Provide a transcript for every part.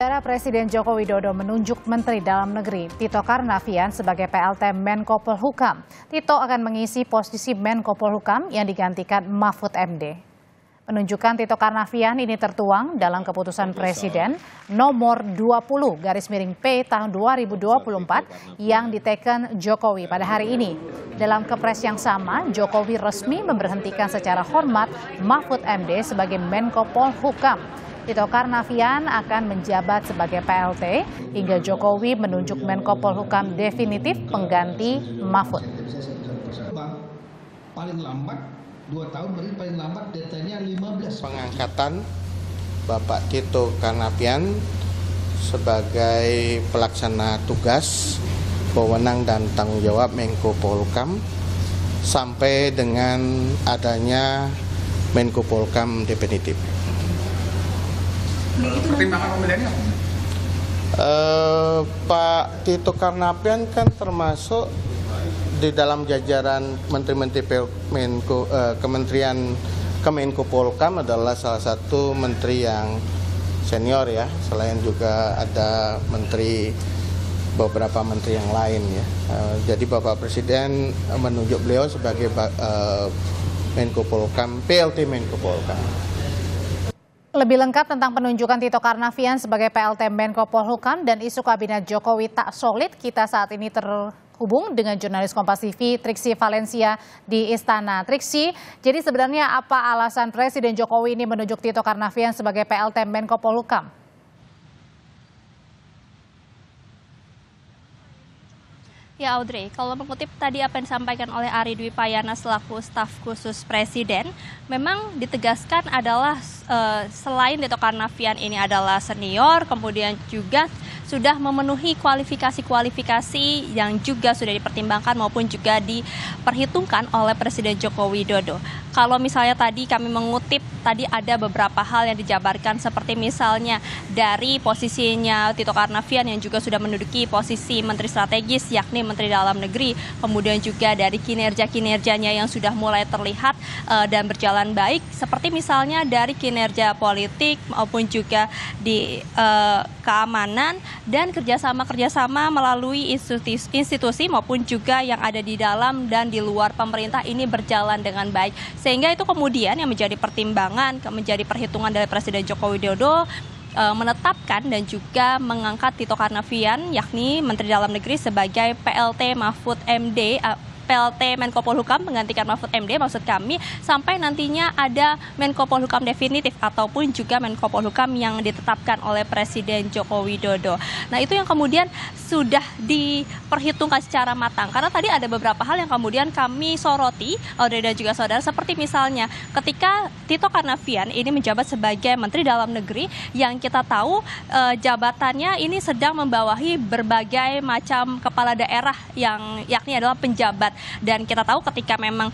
Saudara Presiden Joko Widodo menunjuk Menteri Dalam Negeri Tito Karnavian sebagai PLT Menko Polhukam. Tito akan mengisi posisi Menko Polhukam yang digantikan Mahfud MD. Penunjukan Tito Karnavian ini tertuang dalam keputusan Presiden nomor 20/P tahun 2024 yang diteken Jokowi pada hari ini. Dalam kepres yang sama, Jokowi resmi memberhentikan secara hormat Mahfud MD sebagai Menko Polhukam. Tito Karnavian akan menjabat sebagai PLT hingga Jokowi menunjuk Menko Polhukam definitif pengganti Mahfud. Paling lambat 2 tahun, berarti paling lambat datanya 15. Pengangkatan Bapak Tito Karnavian sebagai pelaksana tugas, wewenang dan tanggung jawab Menko Polhukam sampai dengan adanya Menko Polhukam definitif. Pertimbangan pemilihannya Pak Tito Karnavian kan termasuk di dalam jajaran menteri-menteri Kementerian Kemenko Polhukam, adalah salah satu menteri yang senior ya, selain juga ada beberapa menteri yang lain ya. Jadi Bapak Presiden menunjuk beliau sebagai Menko Polhukam, PLT Menko Polhukam. Lebih lengkap tentang penunjukan Tito Karnavian sebagai PLT Menko Polhukam dan isu kabinet Jokowi tak solid, kita saat ini terhubung dengan jurnalis Kompas TV Triksi Valencia di Istana. Triksi, jadi sebenarnya apa alasan Presiden Jokowi ini menunjuk Tito Karnavian sebagai PLT Menko Polhukam? Ya Audrey, kalau mengutip tadi apa yang disampaikan oleh Ari Dwi Payana selaku staf khusus Presiden, memang ditegaskan adalah selain Tito Karnavian ini adalah senior, kemudian juga sudah memenuhi kualifikasi yang juga sudah dipertimbangkan maupun juga diperhitungkan oleh Presiden Joko Widodo. Kalau misalnya tadi kami mengutip, tadi ada beberapa hal yang dijabarkan seperti misalnya dari posisinya Tito Karnavian yang juga sudah menduduki posisi Menteri Strategis yakni Menteri Dalam Negeri, kemudian juga dari kinerja-kinerjanya yang sudah mulai terlihat dan berjalan baik, seperti misalnya dari kinerja politik maupun juga di keamanan dan kerjasama melalui institusi maupun juga yang ada di dalam dan di luar pemerintah ini berjalan dengan baik. Sehingga itu kemudian yang menjadi pertimbangan, menjadi perhitungan dari Presiden Joko Widodo menetapkan dan juga mengangkat Tito Karnavian yakni Menteri Dalam Negeri sebagai PLT Mahfud MD, PLT Menko Polhukam menggantikan Mahfud MD maksud kami, sampai nantinya ada Menko Polhukam definitif ataupun juga Menko Polhukam yang ditetapkan oleh Presiden Joko Widodo. Nah itu yang kemudian sudah diperhitungkan secara matang, karena tadi ada beberapa hal yang kemudian kami soroti, Audrey dan juga saudara, seperti misalnya ketika Tito Karnavian ini menjabat sebagai Menteri Dalam Negeri yang kita tahu jabatannya ini sedang membawahi berbagai macam kepala daerah yang yakni adalah penjabat. Dan kita tahu ketika memang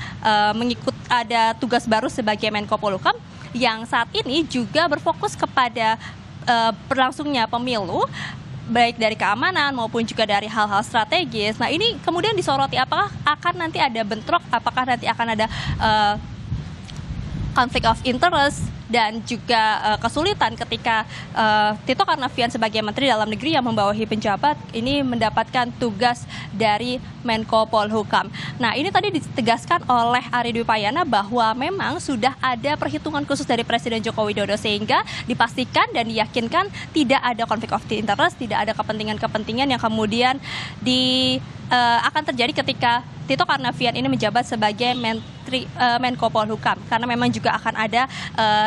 mengikut ada tugas baru sebagai Menko Polhukam yang saat ini juga berfokus kepada berlangsungnya pemilu, baik dari keamanan maupun juga dari hal-hal strategis. Nah ini kemudian disoroti apakah akan nanti ada bentrok, apakah nanti akan ada konflik of interest dan juga kesulitan ketika Tito Karnavian sebagai Menteri Dalam Negeri yang membawahi penjabat ini mendapatkan tugas dari Menko Polhukam. Nah ini tadi ditegaskan oleh Ari Dwi Payana bahwa memang sudah ada perhitungan khusus dari Presiden Joko Widodo sehingga dipastikan dan diyakinkan tidak ada konflik of interest, tidak ada kepentingan-kepentingan yang kemudian akan terjadi ketika Tito Karnavian ini menjabat sebagai Menko Polhukam, karena memang juga akan ada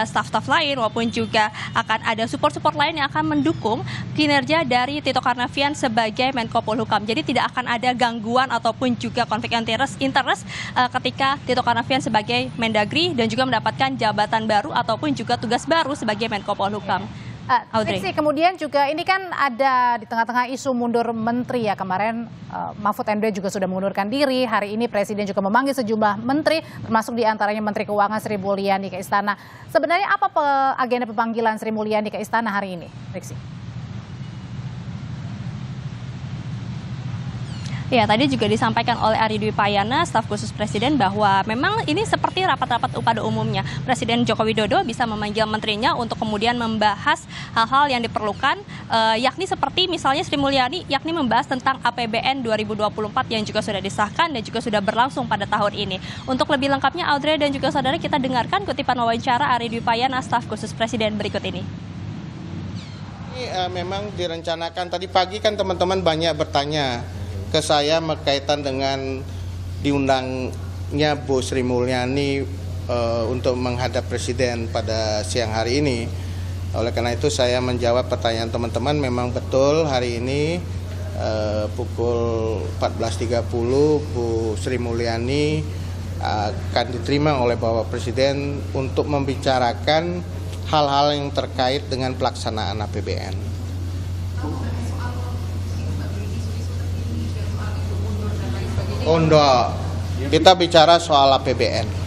staf-staf lain maupun juga akan ada support lain yang akan mendukung kinerja dari Tito Karnavian sebagai Menko Polhukam. Jadi tidak akan ada gangguan ataupun juga konflik interest ketika Tito Karnavian sebagai Mendagri dan juga mendapatkan jabatan baru ataupun juga tugas baru sebagai Menko Polhukam. Triksi, kemudian juga ini kan ada di tengah-tengah isu mundur menteri ya, kemarin Mahfud MD juga sudah mengundurkan diri, hari ini Presiden juga memanggil sejumlah menteri termasuk diantaranya Menteri Keuangan Sri Mulyani ke Istana. Sebenarnya apa agenda pemanggilan Sri Mulyani ke Istana hari ini, Triksi? Ya, tadi juga disampaikan oleh Ari Dwi Payana, staf khusus Presiden, bahwa memang ini seperti rapat-rapat pada umumnya. Presiden Joko Widodo bisa memanggil menterinya untuk kemudian membahas hal-hal yang diperlukan, yakni seperti misalnya Sri Mulyani, yakni membahas tentang APBN 2024 yang juga sudah disahkan dan juga sudah berlangsung pada tahun ini. Untuk lebih lengkapnya, Audrey dan juga saudara, kita dengarkan kutipan wawancara Ari Dwi Payana, staf khusus Presiden berikut ini. Ini memang direncanakan, tadi pagi kan teman-teman banyak bertanya ke saya berkaitan dengan diundangnya Bu Sri Mulyani untuk menghadap Presiden pada siang hari ini. Oleh karena itu saya menjawab pertanyaan teman-teman, memang betul hari ini pukul 14.30 Bu Sri Mulyani akan diterima oleh Bapak Presiden untuk membicarakan hal-hal yang terkait dengan pelaksanaan APBN. Oh enggak, kita bicara soal APBN.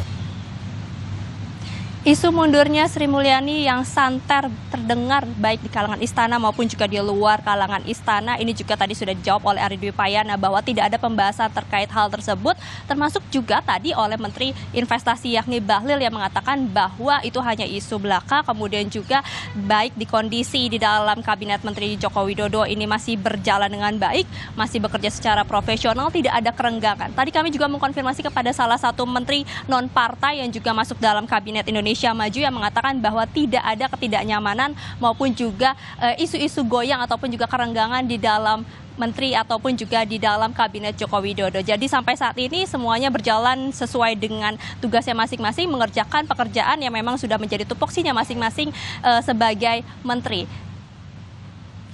Isu mundurnya Sri Mulyani yang santer terdengar baik di kalangan istana maupun juga di luar kalangan istana, ini juga tadi sudah dijawab oleh Ari Dwi Payana bahwa tidak ada pembahasan terkait hal tersebut, termasuk juga tadi oleh Menteri Investasi yakni Bahlil yang mengatakan bahwa itu hanya isu belaka, kemudian juga baik di kondisi di dalam Kabinet Menteri Joko Widodo ini masih berjalan dengan baik, masih bekerja secara profesional, tidak ada kerenggangan. Tadi kami juga mengkonfirmasi kepada salah satu menteri non-partai yang juga masuk dalam Kabinet Indonesia Maju yang mengatakan bahwa tidak ada ketidaknyamanan maupun juga isu-isu goyang ataupun juga kerenggangan di dalam menteri ataupun juga di dalam Kabinet Joko Widodo. Jadi sampai saat ini semuanya berjalan sesuai dengan tugasnya masing-masing, mengerjakan pekerjaan yang memang sudah menjadi tupoksinya masing-masing sebagai menteri.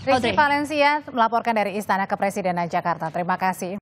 Rizky Valencia melaporkan dari Istana Kepresidenan Jakarta. Terima kasih.